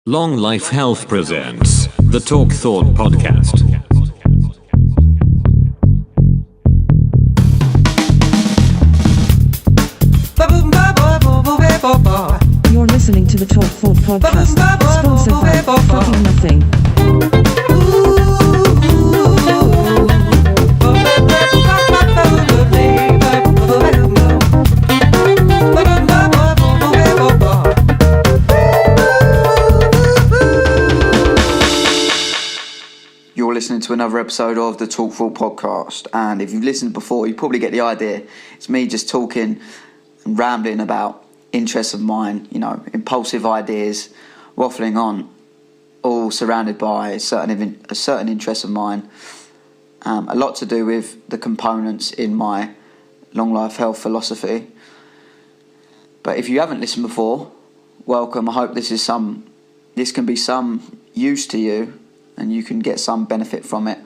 Long Life Health presents the Talk Thought Podcast. You're listening to the Talk Thought Podcast, sponsored by Fucking Nothing. You're listening to another episode of the Talk Thought Podcast, and if you've listened before, you probably get the idea. It's me just talking and rambling about interests of mine, impulsive ideas, waffling on, all surrounded by a certain interest of mine. A lot to do with the components in my long life health philosophy. But if you haven't listened before, welcome. I hope this can be some use to you, and you can get some benefit from it,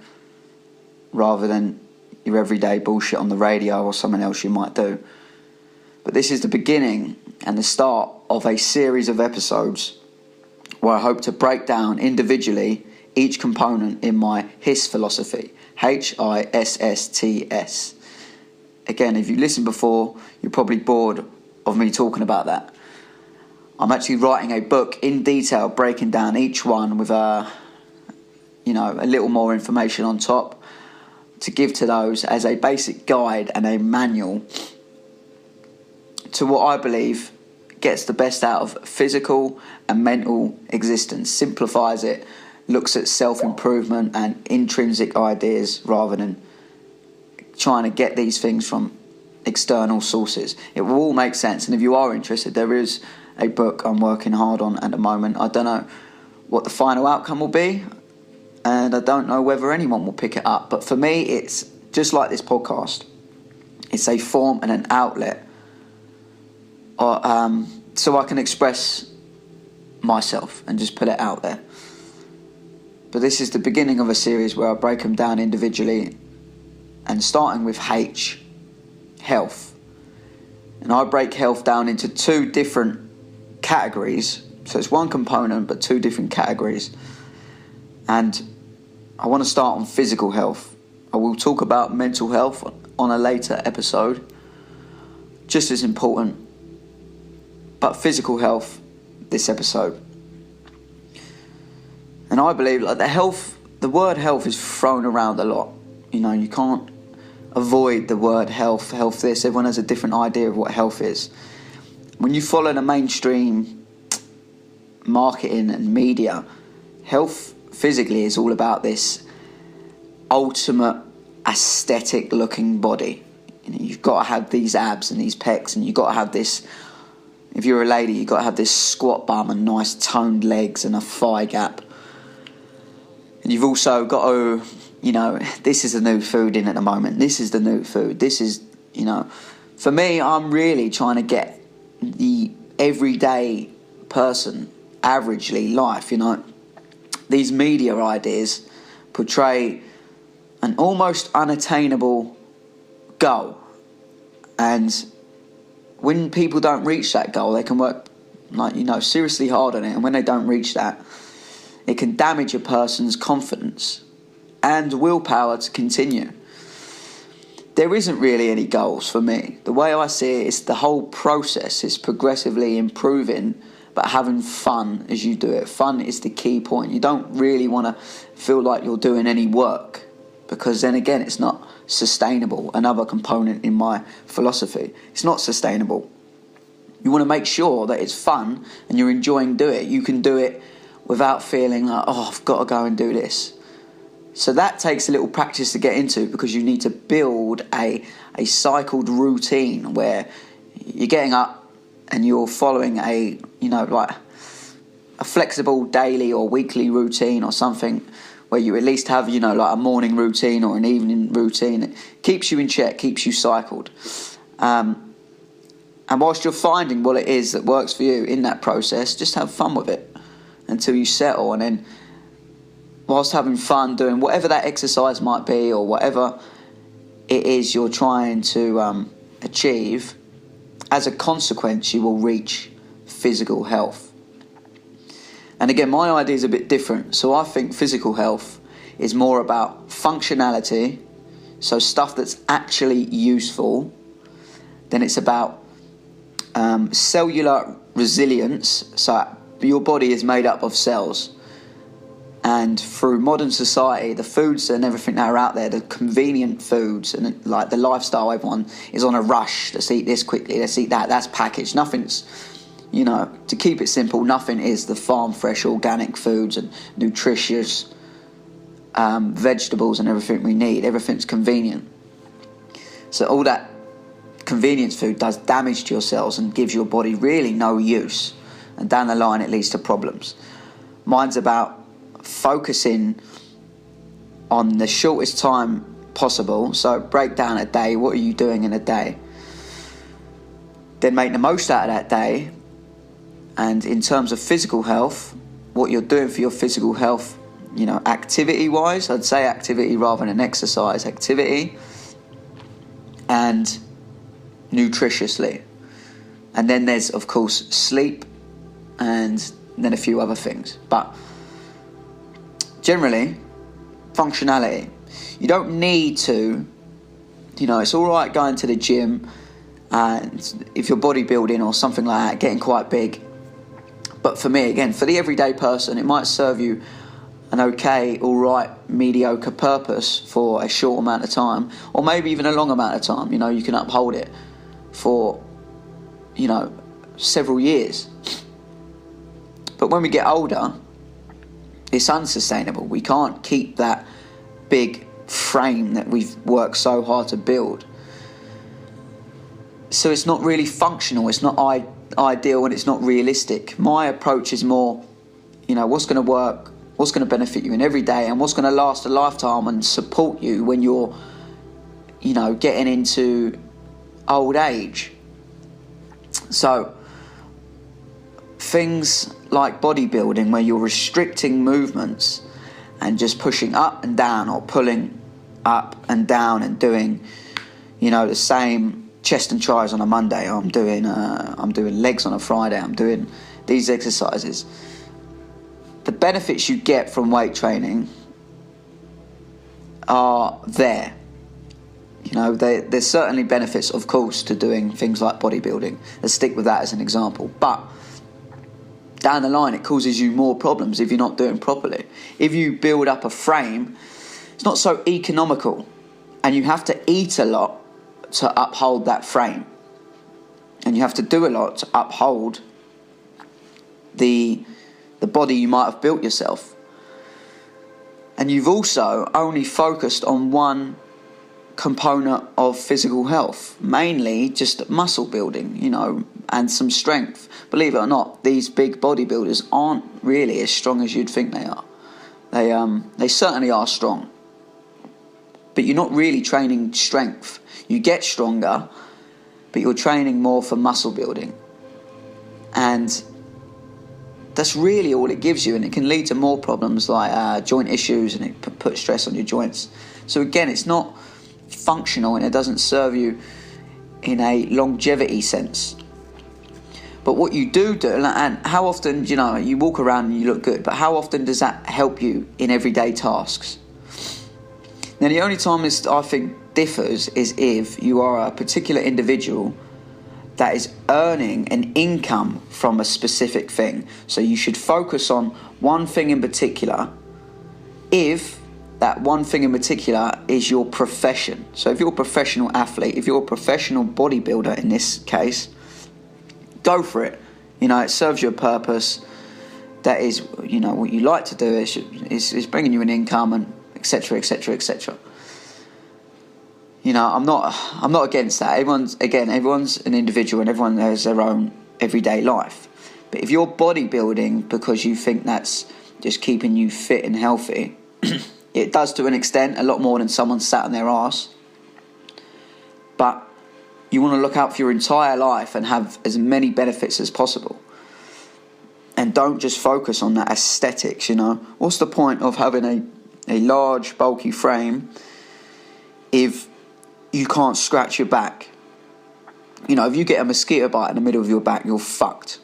rather than your everyday bullshit on the radio or something else you might do. But this is the beginning and the start of a series of episodes where I hope to break down individually each component in my HISS philosophy, HISSTS. Again, if you listened before, you're probably bored of me talking about that. I'm actually writing a book in detail, breaking down each one with a little more information on top to give to those as a basic guide and a manual to what I believe gets the best out of physical and mental existence, simplifies it, looks at self-improvement and intrinsic ideas rather than trying to get these things from external sources. It will all make sense, and if you are interested, there is a book I'm working hard on at the moment. I don't know what the final outcome will be, and I don't know whether anyone will pick it up. But for me, it's just like this podcast. It's a form and an outlet so I can express myself and just put it out there. But this is the beginning of a series where I break them down individually, and starting with H, health. And I break health down into two different categories. So it's one component, but two different categories. And I want to start on physical health. I will talk about mental health on a later episode, just as important. But physical health, this episode. And I believe the word health is thrown around a lot. You can't avoid the word health this. Everyone has a different idea of what health is. When you follow the mainstream marketing and media, health physically is all about this ultimate aesthetic looking body. You've got to have these abs and these pecs, and you've got to have this. If you're a lady, you've got to have this squat bum and nice toned legs and a thigh gap. And you've also got to, this is the new food in at the moment. This is the new food. This is, for me, I'm really trying to get the everyday person, averagely life, These media ideas portray an almost unattainable goal. And when people don't reach that goal, they can work seriously hard on it. And when they don't reach that, it can damage a person's confidence and willpower to continue. There isn't really any goals for me. The way I see it is the whole process is progressively improving, but having fun as you do it. Fun is the key point. You don't really want to feel like you're doing any work, because then again, it's not sustainable. Another component in my philosophy. It's not sustainable. You want to make sure that it's fun and you're enjoying doing it. You can do it without feeling like, I've got to go and do this. So that takes a little practice to get into, because you need to build a cycled routine where you're getting up and you're following a flexible daily or weekly routine or something, where you at least have, a morning routine or an evening routine. It keeps you in check, keeps you cycled. And whilst you're finding what it is that works for you in that process, just have fun with it until you settle. And then whilst having fun doing whatever that exercise might be, or whatever it is you're trying to achieve, as a consequence, you will reach physical health. And again, my idea is a bit different. So I think physical health is more about functionality, so stuff that's actually useful. Then it's about cellular resilience, so your body is made up of cells. And through modern society, the foods and everything that are out there, the convenient foods and like the lifestyle, everyone is on a rush. Let's eat this quickly, let's eat that. That's packaged. Nothing's, you know, to keep it simple, nothing is the farm fresh organic foods and nutritious vegetables and everything we need. Everything's convenient. So all that convenience food does damage to your cells and gives your body really no use. And down the line, it leads to problems. Mine's about focusing on the shortest time possible. So break down a day. What are you doing in a day? Then make the most out of that day. And in terms of physical health, what you're doing for your physical health, you know, activity wise, I'd say activity rather than exercise, activity and nutritiously. And then there's of course sleep and then a few other things. But generally, functionality. You don't need to, you know, it's all right going to the gym and if you're bodybuilding or something like that, getting quite big. But for me, again, for the everyday person, it might serve you an okay, all right, mediocre purpose for a short amount of time, or maybe even a long amount of time. You know, you can uphold it for, you know, several years. But when we get older, it's unsustainable. We can't keep that big frame that we've worked so hard to build. So it's not really functional. It's not ideal and it's not realistic. My approach is more, you know, what's going to work, what's going to benefit you in every day, and what's going to last a lifetime and support you when you're, you know, getting into old age. So things like bodybuilding, where you're restricting movements and just pushing up and down or pulling up and down and doing, you know, the same chest and tries on a Monday. I'm doing legs on a Friday. I'm doing these exercises. The benefits you get from weight training are there. You know, there's certainly benefits, of course, to doing things like bodybuilding. Let's stick with that as an example. But down the line, it causes you more problems if you're not doing properly. If you build up a frame, it's not so economical, and you have to eat a lot to uphold that frame, and you have to do a lot to uphold the body you might have built yourself. And you've also only focused on one component of physical health, mainly just muscle building, you know, and some strength. Believe it or not, these big bodybuilders aren't really as strong as you'd think they are. They certainly are strong, but you're not really training strength. You get stronger, but you're training more for muscle building, and that's really all it gives you, and it can lead to more problems like joint issues, and it puts stress on your joints. So again, it's not functional and it doesn't serve you in a longevity sense. But what you do, and how often, you know, you walk around and you look good, but how often does that help you in everyday tasks? Now, the only time this, I think, differs is if you are a particular individual that is earning an income from a specific thing. So you should focus on one thing in particular if that one thing in particular is your profession. So if you're a professional athlete, if you're a professional bodybuilder in this case, go for it. You know, it serves you a purpose. That is, you know, what you like to do is bringing you an income, and etc., etc., etc. You know, I'm not against that. Everyone's an individual and everyone has their own everyday life. But if you're bodybuilding because you think that's just keeping you fit and healthy, it does to an extent, a lot more than someone sat on their arse. But you want to look out for your entire life and have as many benefits as possible. And don't just focus on that aesthetics, you know. What's the point of having a large, bulky frame if you can't scratch your back? You know, if you get a mosquito bite in the middle of your back, you're fucked.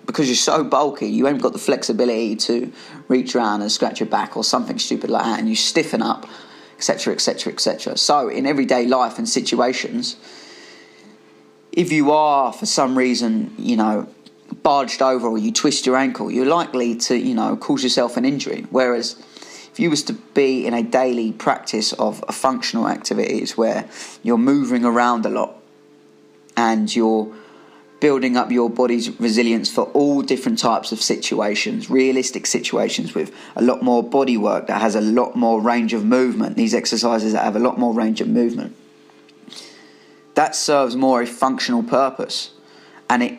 because you're so bulky, you ain't got the flexibility to reach around and scratch your back or something stupid like that, and you stiffen up, etc., etc., etc. So in everyday life and situations, if you are for some reason, barged over or you twist your ankle, you're likely to, cause yourself an injury. Whereas if you was to be in a daily practice of a functional activities where you're moving around a lot and you're building up your body's resilience for all different types of situations, realistic situations with a lot more body work that has a lot more range of movement, these exercises that have a lot more range of movement, that serves more a functional purpose, and it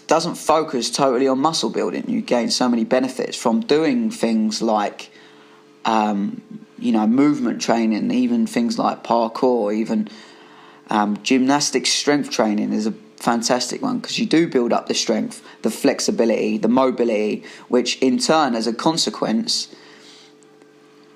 doesn't focus totally on muscle building. You gain so many benefits from doing things like movement training, even things like parkour, even gymnastic strength training is a fantastic one, because you do build up the strength, the flexibility, the mobility, which in turn, as a consequence,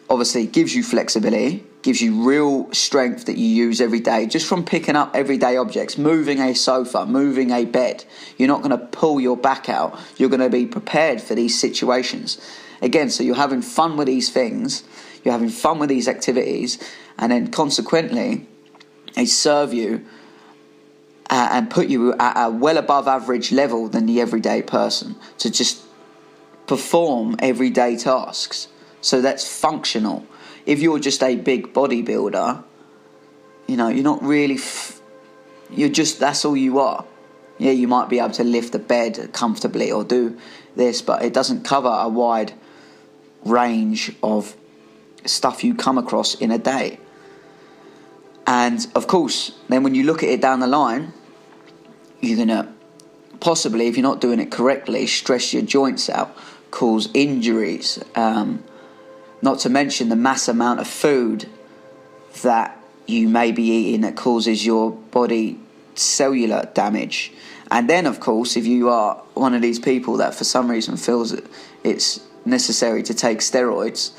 obviously gives you flexibility, gives you real strength that you use every day, just from picking up everyday objects, moving a sofa, moving a bed. You're not going to pull your back out. You're going to be prepared for these situations. Again, so you're having fun with these things, you're having fun with these activities, and then consequently, they serve you and put you at a well above average level than the everyday person to just perform everyday tasks. So that's functional. If you're just a big bodybuilder, you're not really, that's all you are. Yeah, you might be able to lift a bed comfortably or do this, but it doesn't cover a wide range of stuff you come across in a day. And of course, then when you look at it down the line, you're going to possibly, if you're not doing it correctly, stress your joints out, cause injuries, not to mention the mass amount of food that you may be eating that causes your body cellular damage. And then, of course, if you are one of these people that for some reason feels that it's necessary to take steroids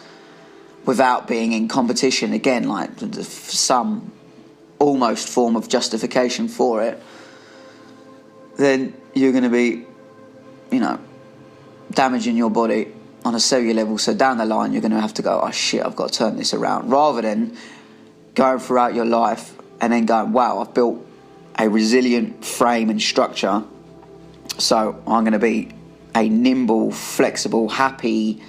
without being in competition, again, like some almost form of justification for it, then you're going to be, damaging your body on a cellular level. So down the line, you're going to have to go, oh shit, I've got to turn this around. Rather than going throughout your life and then going, wow, I've built a resilient frame and structure. So I'm going to be a nimble, flexible, happy,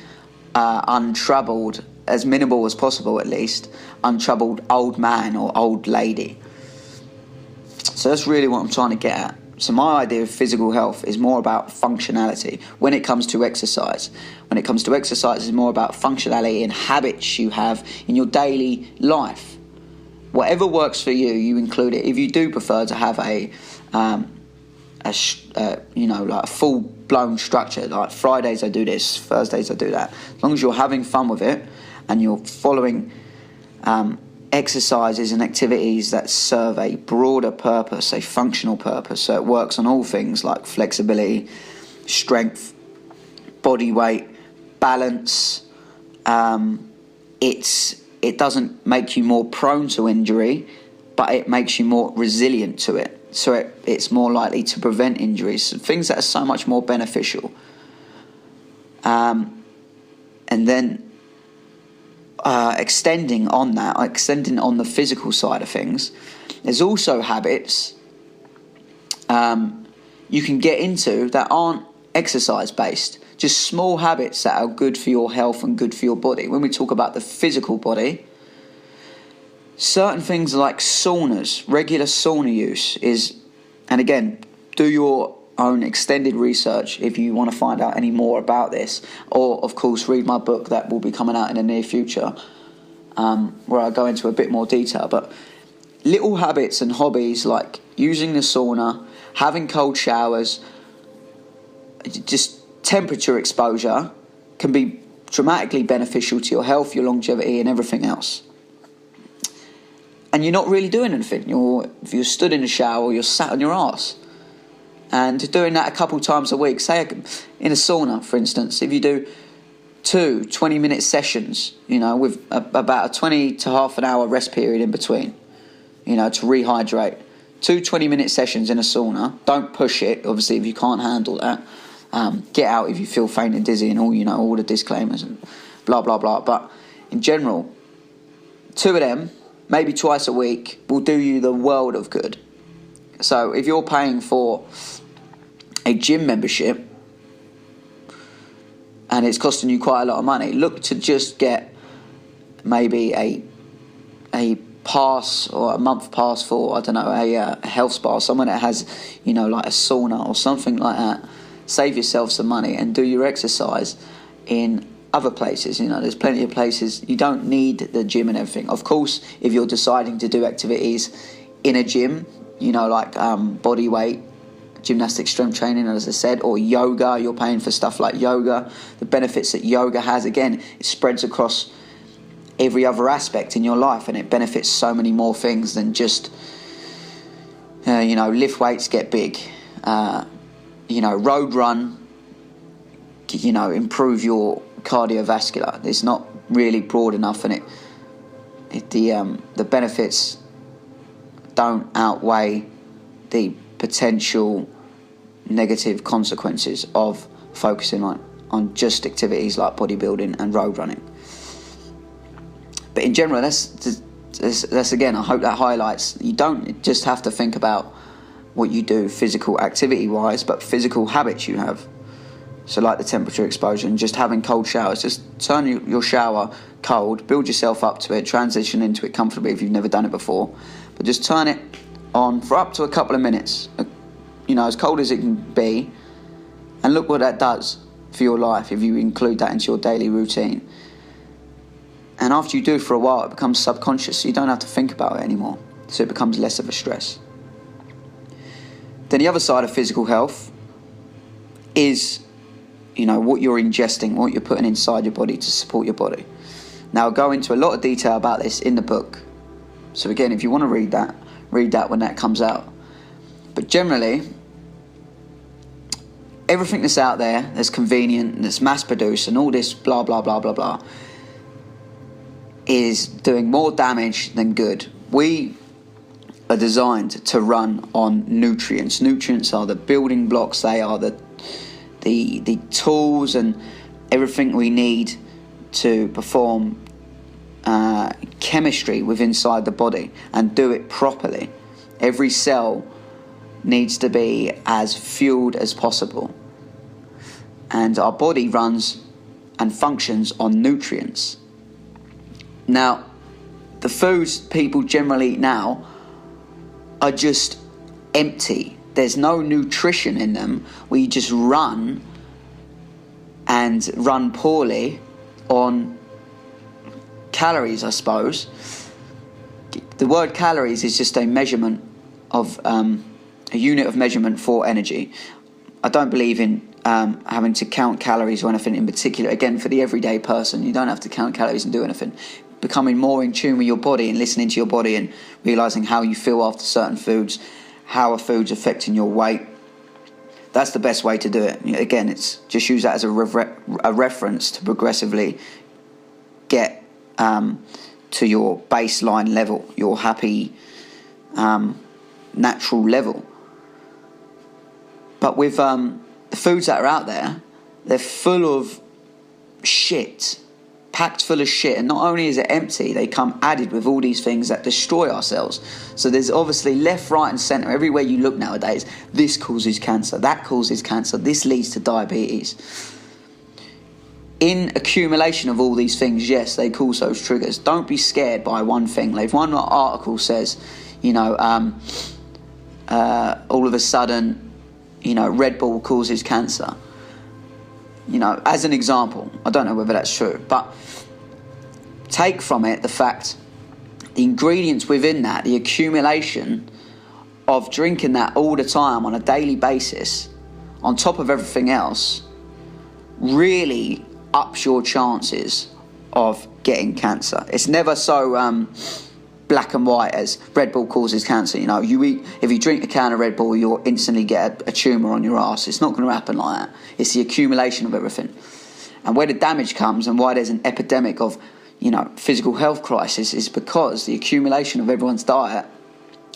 untroubled, as minimal as possible at least, untroubled old man or old lady. So that's really what I'm trying to get at. So my idea of physical health is more about functionality when it comes to exercise. When it comes to exercise, it's more about functionality and habits you have in your daily life. Whatever works for you, you include it. If you do prefer to have a full-blown structure, like Fridays I do this, Thursdays I do that. As long as you're having fun with it and you're following exercises and activities that serve a broader purpose, a functional purpose, so it works on all things like flexibility, strength, body weight, balance. It doesn't make you more prone to injury, but it makes you more resilient to it. So it's more likely to prevent injuries, things that are so much more beneficial. And then extending on the physical side of things, there's also habits you can get into that aren't exercise based, just small habits that are good for your health and good for your body. When we talk about the physical body, certain things like saunas, regular sauna use is, and again, do your own extended research if you want to find out any more about this, or of course read my book that will be coming out in the near future, where I go into a bit more detail. But little habits and hobbies like using the sauna, having cold showers, just temperature exposure can be dramatically beneficial to your health, your longevity and everything else. And you're not really doing anything. If you're stood in the shower, you're sat on your arse. And doing that a couple times a week, say in a sauna, for instance, if you do 2 20-minute sessions, with about a 20 to half an hour rest period in between, to rehydrate, 2 20-minute sessions in a sauna. Don't push it, obviously, if you can't handle that. Get out if you feel faint and dizzy and all the disclaimers and blah, blah, blah. But in general, 2 of them, maybe twice a week, will do you the world of good. So if you're paying for a gym membership and it's costing you quite a lot of money, look to just get maybe a pass or a month pass for, I don't know, a health spa, someone that has, like a sauna or something like that. Save yourself some money and do your exercise in other places. There's plenty of places. You don't need the gym and everything. Of course, if you're deciding to do activities in a gym, like body weight, gymnastic, strength training, as I said, or yoga, you're paying for stuff like yoga. The benefits that yoga has, again, it spreads across every other aspect in your life, and it benefits so many more things than just, lift weights, get big, road run, improve your cardiovascular. It's not really broad enough, and the benefits don't outweigh the potential negative consequences of focusing on just activities like bodybuilding and road running. But in general, that's again, I hope that highlights you don't just have to think about what you do physical activity wise, but physical habits you have. So like the temperature exposure and just having cold showers, just turn your shower cold, build yourself up to it, transition into it comfortably if you've never done it before, but just turn it on for up to a couple of minutes, as cold as it can be, and look what that does for your life if you include that into your daily routine. And after you do it for a while, it becomes subconscious, so you don't have to think about it anymore, so it becomes less of a stress. Then the other side of physical health is, what you're ingesting, what you're putting inside your body to support your body. Now, I'll go into a lot of detail about this in the book. So again, if you want to read that when that comes out. But generally, everything that's out there, that's convenient, that's mass-produced, and all this blah, blah, blah, blah, blah, is doing more damage than good. We are designed to run on nutrients. Nutrients are the building blocks. They are the tools and everything we need to perform chemistry within inside the body and do it properly. Every cell needs to be as fueled as possible, and our body runs and functions on nutrients. Now, the foods people generally eat now are just empty. There's no nutrition in them. We just run poorly on calories, I suppose. The word calories is just a measurement of a unit of measurement for energy. I don't believe in having to count calories or anything in particular. Again, for the everyday person, you don't have to count calories and do anything. Becoming more in tune with your body and listening to your body and realising how you feel after certain foods, how a food's affecting your weight. That's the best way to do it. Again, it's just use that as a reference to progressively get to your baseline level, your happy, natural level. But with the foods that are out there, they're full of shit, packed full of shit. And not only is it empty, they come added with all these things that destroy our cells. So there's obviously left, right and centre, everywhere you look nowadays, this causes cancer, that causes cancer, this leads to diabetes. In accumulation of all these things, yes, they cause those triggers. Don't be scared by one thing. Like if one article says, all of a sudden, Red Bull causes cancer. As an example, I don't know whether that's true, but take from it the fact, the ingredients within that, the accumulation of drinking that all the time on a daily basis, on top of everything else, really ups your chances of getting cancer. It's never so black and white as Red Bull causes cancer. If you drink a can of Red Bull, you'll instantly get a tumour on your ass. It's not going to happen like that. It's the accumulation of everything. And where the damage comes and why there's an epidemic of, physical health crisis is because the accumulation of everyone's diet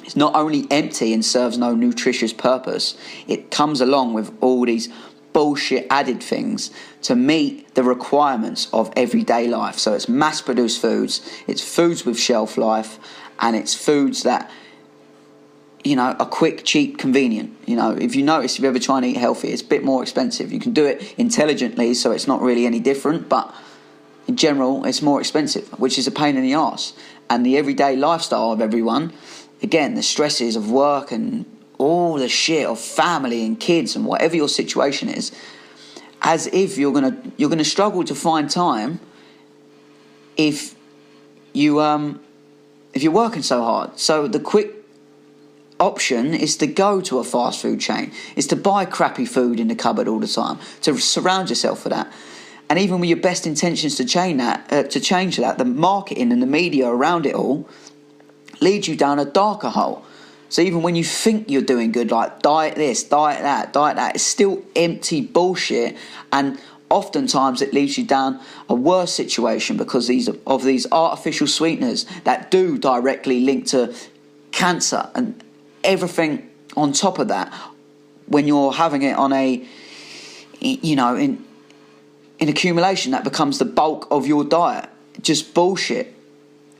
It's not only empty and serves no nutritious purpose, it comes along with all these bullshit added things to meet the requirements of everyday life. So it's mass-produced foods, it's foods with shelf life, and it's foods that, are quick, cheap, convenient. If you notice, if you ever try and eat healthy, it's a bit more expensive. You can do it intelligently, so it's not really any different, but in general, it's more expensive, which is a pain in the arse. And the everyday lifestyle of everyone, again, the stresses of work and all the shit of family and kids and whatever your situation is, as if you're gonna struggle to find time if you're working so hard. So the quick option is to go to a fast food chain, is to buy crappy food in the cupboard all the time, to surround yourself with that. And even with your best intentions to change that, the marketing and the media around it all leads you down a darker hole. So even when you think you're doing good, like diet this, diet that, it's still empty bullshit. And oftentimes it leads you down a worse situation because of these artificial sweeteners that do directly link to cancer and everything on top of that. When you're having it on in accumulation, that becomes the bulk of your diet. Just bullshit.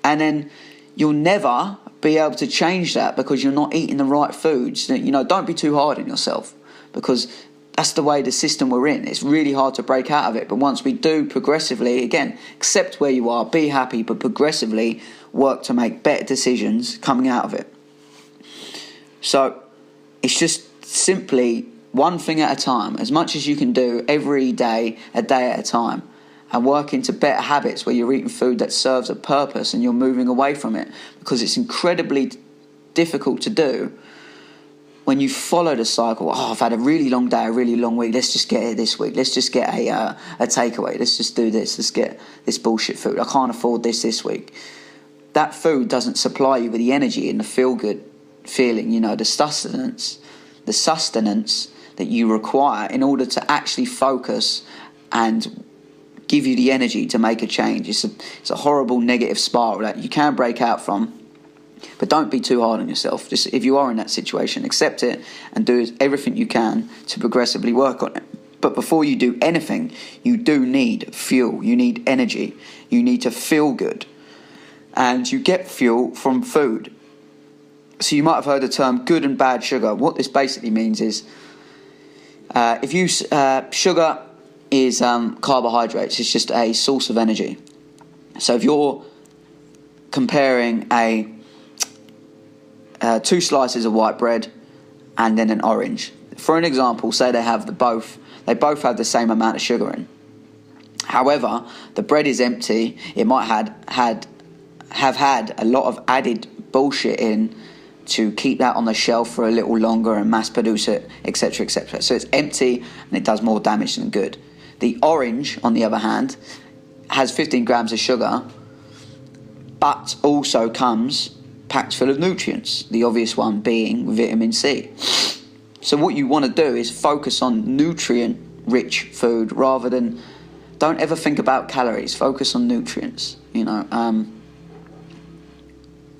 And then you'll never be able to change that because you're not eating the right foods. Don't be too hard on yourself because that's the way the system we're in. It's really hard to break out of it. But once we do progressively, again, accept where you are, be happy, but progressively work to make better decisions coming out of it. So it's just simply one thing at a time, as much as you can do every day, a day at a time, and work into better habits where you're eating food that serves a purpose and you're moving away from it, because it's incredibly difficult to do when you follow the cycle. I've had a really long day, a really long week, let's just get it this week, let's just get a takeaway, let's just do this, let's get this bullshit food, I can't afford this week. That food doesn't supply you with the energy and the feel-good feeling, the sustenance that you require in order to actually focus and give you the energy to make a change. It's a horrible negative spiral that you can break out from, but don't be too hard on yourself. Just if you are in that situation, accept it and do everything you can to progressively work on it. But before you do anything, you do need fuel, you need energy, you need to feel good, and you get fuel from food. So you might have heard the term good and bad sugar. What this basically means is sugar is carbohydrates. It's just a source of energy. So if you're comparing two slices of white bread and then an orange, for an example, say they both have the same amount of sugar in. However, the bread is empty. It might have had a lot of added bullshit in to keep that on the shelf for a little longer and mass produce it, etc., etc. So it's empty and it does more damage than good. The orange, on the other hand, has 15 grams of sugar, but also comes packed full of nutrients, the obvious one being vitamin C. So what you want to do is focus on nutrient-rich food rather than, don't ever think about calories, focus on nutrients, and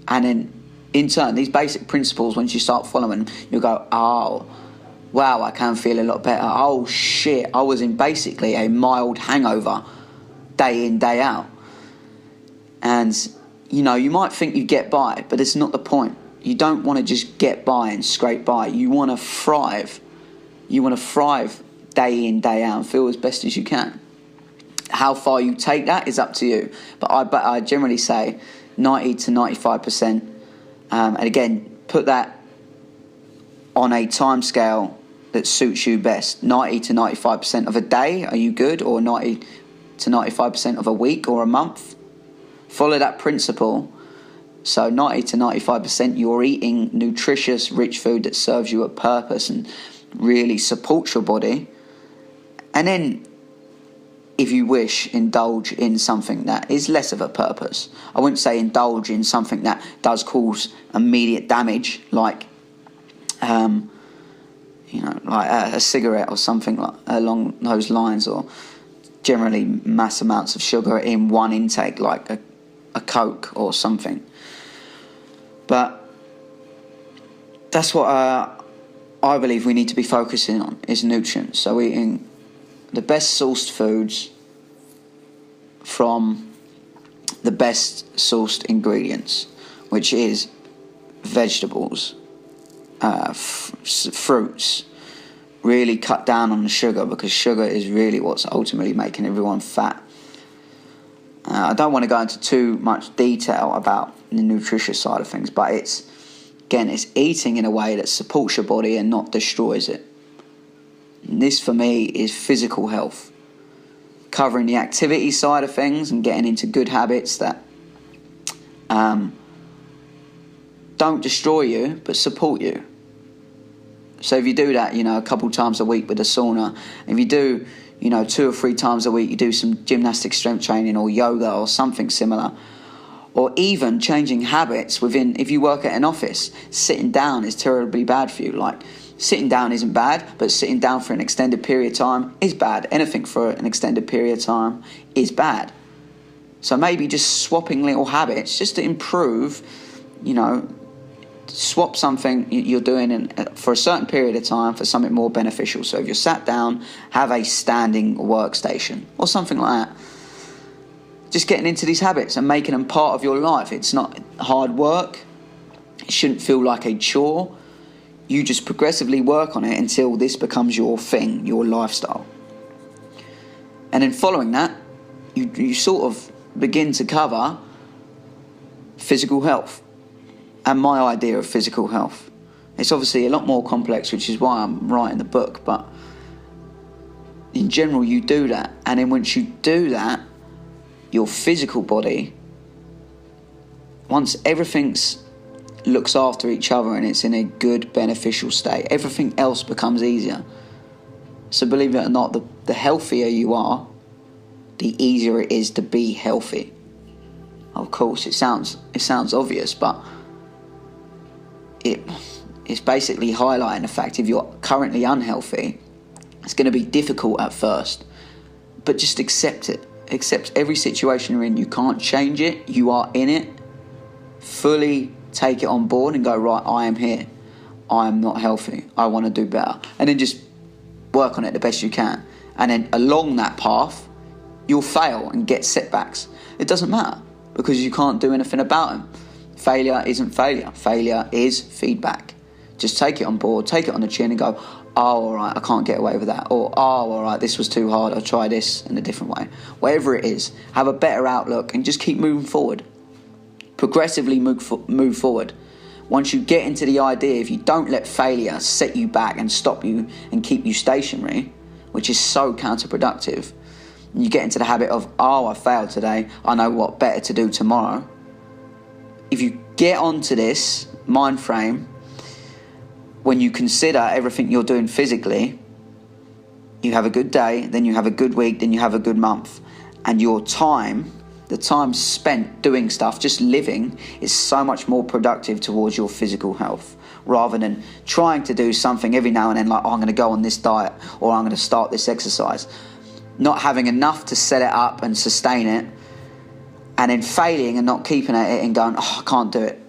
then in turn, these basic principles, once you start following, you'll go, oh, wow, I can feel a lot better. Oh, shit, I was in basically a mild hangover day in, day out. And, you might think you get by, but it's not the point. You don't want to just get by and scrape by. You want to thrive. You want to thrive day in, day out and feel as best as you can. How far you take that is up to you. But I generally say 90 to 95%. And again, put that on a time scale that suits you best. 90 to 95% of a day, are you good? Or 90 to 95% of a week or a month? Follow that principle. So 90 to 95% you're eating nutritious, rich food that serves you a purpose and really supports your body. And then, if you wish, indulge in something that is less of a purpose. I wouldn't say indulge in something that does cause immediate damage, like a cigarette or something along those lines, or generally mass amounts of sugar in one intake, like a Coke or something. But that's what I believe we need to be focusing on, is nutrients. So eating the best sourced foods from the best sourced ingredients, which is vegetables, fruits. Really cut down on the sugar, because sugar is really what's ultimately making everyone fat. I don't want to go into too much detail about the nutritious side of things, but it's eating in a way that supports your body and not destroys it. And this for me is physical health. Covering the activity side of things and getting into good habits that don't destroy you but support you. So if you do that, a couple times a week with a sauna, if you do, 2 or 3 times a week, you do some gymnastic strength training or yoga or something similar, or even changing habits if you work at an office, sitting down is terribly bad for you. Like, sitting down isn't bad, but sitting down for an extended period of time is bad. Anything for an extended period of time is bad. So maybe just swapping little habits just to improve, swap something you're doing for a certain period of time for something more beneficial. So if you're sat down, have a standing workstation or something like that. Just getting into these habits and making them part of your life. It's not hard work. It shouldn't feel like a chore. You just progressively work on it until this becomes your thing, your lifestyle. And then following that, you sort of begin to cover physical health. And my idea of physical health. It's obviously a lot more complex, which is why I'm writing the book, but in general you do that. And then once you do that, your physical body, once everything's looks after each other and it's in a good beneficial state, everything else becomes easier. So believe it or not, the healthier you are, the easier it is to be healthy. Of course, it sounds obvious, but it's basically highlighting the fact if you're currently unhealthy, it's going to be difficult at first, but just accept it. Accept every situation you're in. You can't change it. You are in it. Fully take it on board and go, right, I am here. I am not healthy. I want to do better. And then just work on it the best you can. And then along that path, you'll fail and get setbacks. It doesn't matter, because you can't do anything about them. Failure isn't failure. Failure is feedback. Just take it on board, take it on the chin and go, oh, all right, I can't get away with that. Or, oh, all right, this was too hard. I'll try this in a different way. Whatever it is, have a better outlook and just keep moving forward. Progressively move forward. Once you get into the idea, if you don't let failure set you back and stop you and keep you stationary, which is so counterproductive, and you get into the habit of, oh, I failed today, I know what better to do tomorrow. If you get onto this mind frame, when you consider everything you're doing physically, you have a good day, then you have a good week, then you have a good month. And your time, the time spent doing stuff, just living, is so much more productive towards your physical health, rather than trying to do something every now and then, like, oh, I'm going to go on this diet, or I'm going to start this exercise. Not having enough to set it up and sustain it, and then failing and not keeping at it and going, oh, I can't do it.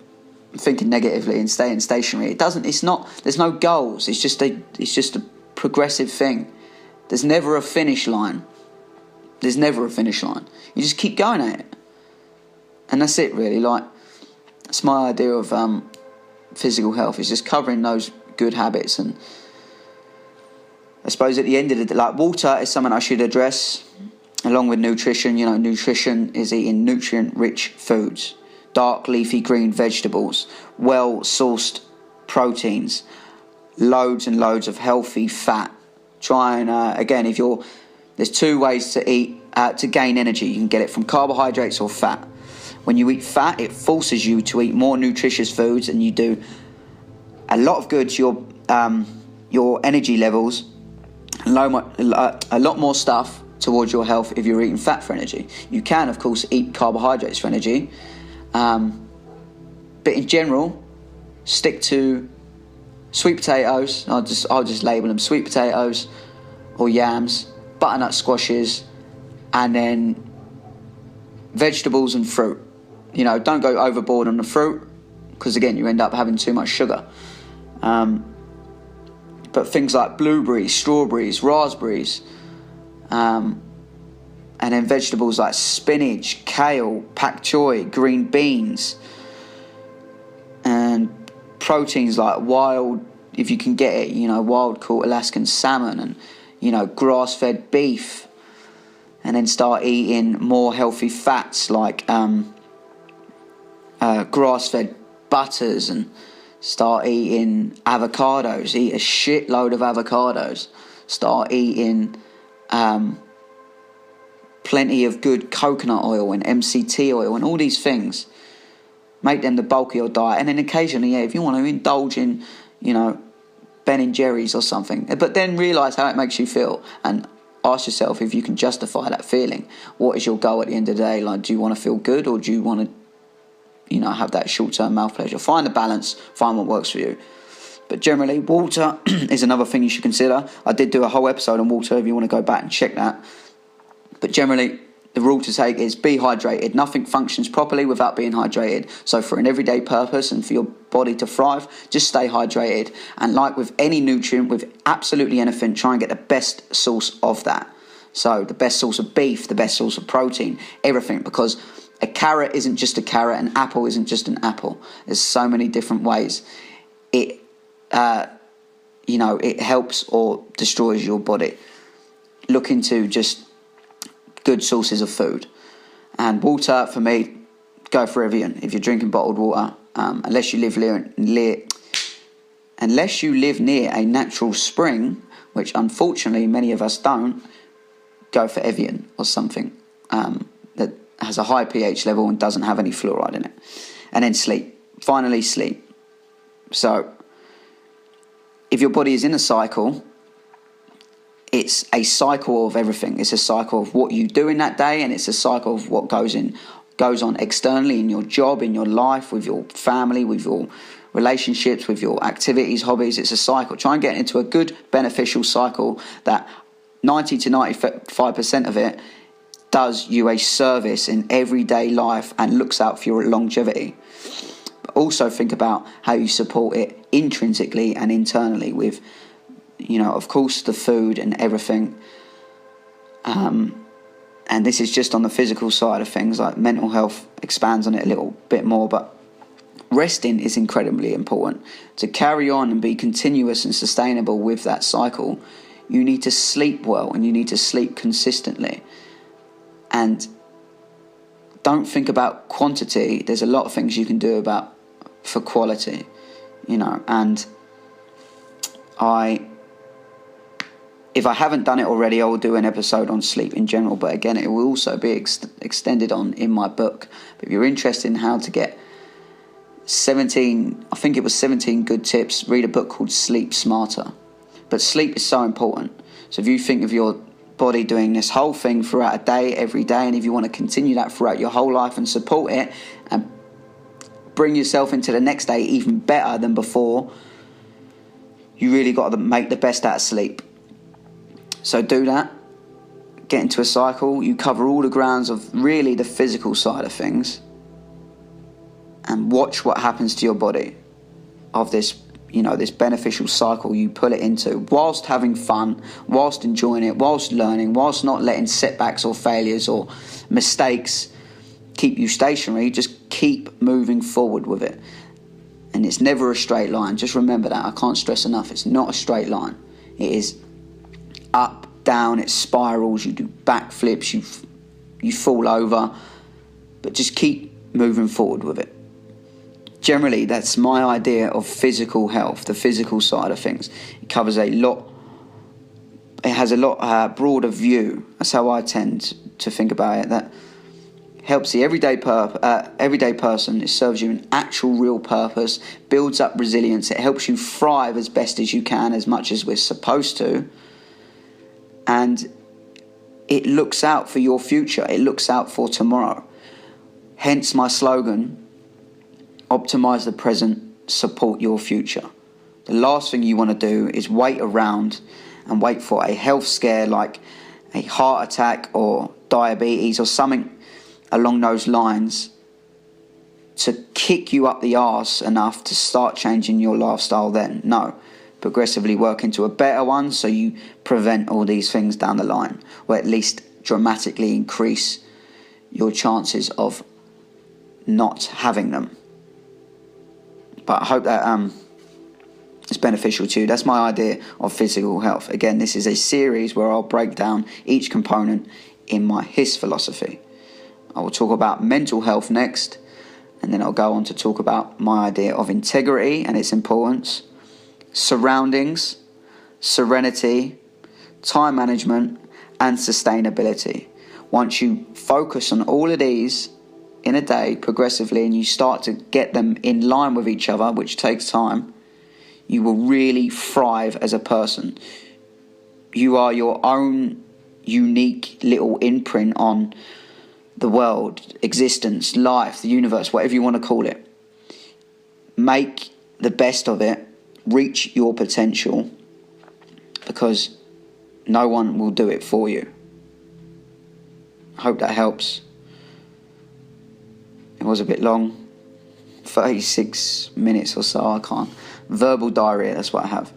Thinking negatively and staying stationary. There's no goals. It's just a progressive thing. There's never a finish line. You just keep going at it. And that's it, really. Like, that's my idea of physical health, is just covering those good habits. And I suppose at the end of the day, like, water is something I should address along with nutrition. Nutrition is eating nutrient-rich foods. Dark leafy green vegetables, well-sourced proteins, loads and loads of healthy fat. Try and, again, there's 2 ways to eat, to gain energy. You can get it from carbohydrates or fat. When you eat fat, it forces you to eat more nutritious foods, and you do a lot of good to your energy levels, a lot more stuff towards your health if you're eating fat for energy. You can, of course, eat carbohydrates for energy, but in general, stick to sweet potatoes. I'll just label them sweet potatoes or yams, butternut squashes, and then vegetables and fruit. Don't go overboard on the fruit, because again, you end up having too much sugar. But things like blueberries, strawberries, raspberries, and then vegetables like spinach, kale, pak choi, green beans, and proteins like wild, if you can get it, wild caught Alaskan salmon, and grass-fed beef. And then start eating more healthy fats like grass-fed butters, and start eating avocados. Eat a shitload of avocados. Start eating plenty of good coconut oil and MCT oil and all these things. Make them the bulk of your diet. And then occasionally, if you want to indulge in, Ben and Jerry's or something. But then realise how it makes you feel and ask yourself if you can justify that feeling. What is your goal at the end of the day? Like, do you want to feel good, or do you want to, have that short-term mouth pleasure? Find the balance, find what works for you. But generally, water is another thing you should consider. I did do a whole episode on water if you want to go back and check that. But generally, the rule to take is be hydrated. Nothing functions properly without being hydrated. So for an everyday purpose and for your body to thrive, just stay hydrated. And like with any nutrient, with absolutely anything, try and get the best source of that. So the best source of beef, the best source of protein, everything. Because a carrot isn't just a carrot, an apple isn't just an apple. There's so many different ways it helps or destroys your body. Look into just good sources of food. And water, for me, go for Evian. If you're drinking bottled water, unless you live near a natural spring, which unfortunately many of us don't, go for Evian or something that has a high pH level and doesn't have any fluoride in it. And then sleep. Finally, sleep. So if your body is in a cycle, it's a cycle of everything. It's a cycle of what you do in that day, and it's a cycle of what goes on externally in your job, in your life, with your family, with your relationships, with your activities, hobbies. It's a cycle. Try and get into a good, beneficial cycle that 90 to 95% of it does you a service in everyday life and looks out for your longevity. But also think about how you support it intrinsically and internally with, of course, the food and everything. And this is just on the physical side of things. Like mental health expands on it a little bit more, but resting is incredibly important. To carry on and be continuous and sustainable with that cycle, you need to sleep well and you need to sleep consistently. And don't think about quantity. There's a lot of things you can do for quality, and if I haven't done it already, I will do an episode on sleep in general, but again, it will also be extended on in my book. But if you're interested in how to get 17 good tips, read a book called Sleep Smarter. But sleep is so important. So if you think of your body doing this whole thing throughout a day, every day, and if you want to continue that throughout your whole life and support it and bring yourself into the next day even better than before, you really got to make the best out of sleep. So do that. Get into a cycle. You cover all the grounds of really the physical side of things, and watch what happens to your body of this, this beneficial cycle you pull it into, whilst having fun, whilst enjoying it, whilst learning, whilst not letting setbacks or failures or mistakes keep you stationary. Just keep moving forward with it. And it's never a straight line. Just remember that. I can't stress enough. It's not a straight line. It is up, down, it spirals, you do backflips, you fall over, but just keep moving forward with it. Generally, that's my idea of physical health, the physical side of things. It covers a lot, it has a lot broader view. That's how I tend to think about it. That helps the everyday person. It serves you an actual real purpose, builds up resilience. It helps you thrive as best as you can, as much as we're supposed to. And it looks out for your future. It looks out for tomorrow. Hence my slogan, optimize the present, support your future. The last thing you want to do is wait around and wait for a health scare like a heart attack or diabetes or something along those lines to kick you up the arse enough to start changing your lifestyle then. No. Progressively work into a better one so you prevent all these things down the line, or at least dramatically increase your chances of not having them. But I hope that it's beneficial to you. That's my idea of physical health. Again, this is a series where I'll break down each component in my HISS philosophy. I will talk about mental health next, and then I'll go on to talk about my idea of integrity and its importance, surroundings, serenity, time management, and sustainability. Once you focus on all of these in a day progressively and you start to get them in line with each other, which takes time, you will really thrive as a person. You are your own unique little imprint on the world, existence, life, the universe, whatever you want to call it. Make the best of it. Reach your potential, because no one will do it for you. I hope that helps. It was a bit long, 36 minutes or so. I can't. Verbal diarrhea, that's what I have.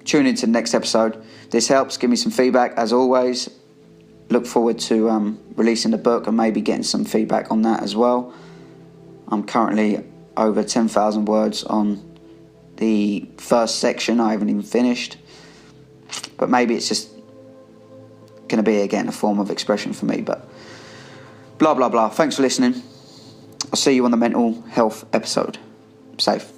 Tune into the next episode. If this helps, give me some feedback. As always, look forward to releasing the book and maybe getting some feedback on that as well. I'm currently over 10,000 words on the first section. I haven't even finished, but maybe it's just going to be again a form of expression for me. But blah blah blah. Thanks for listening. I'll see you on the mental health episode. Safe.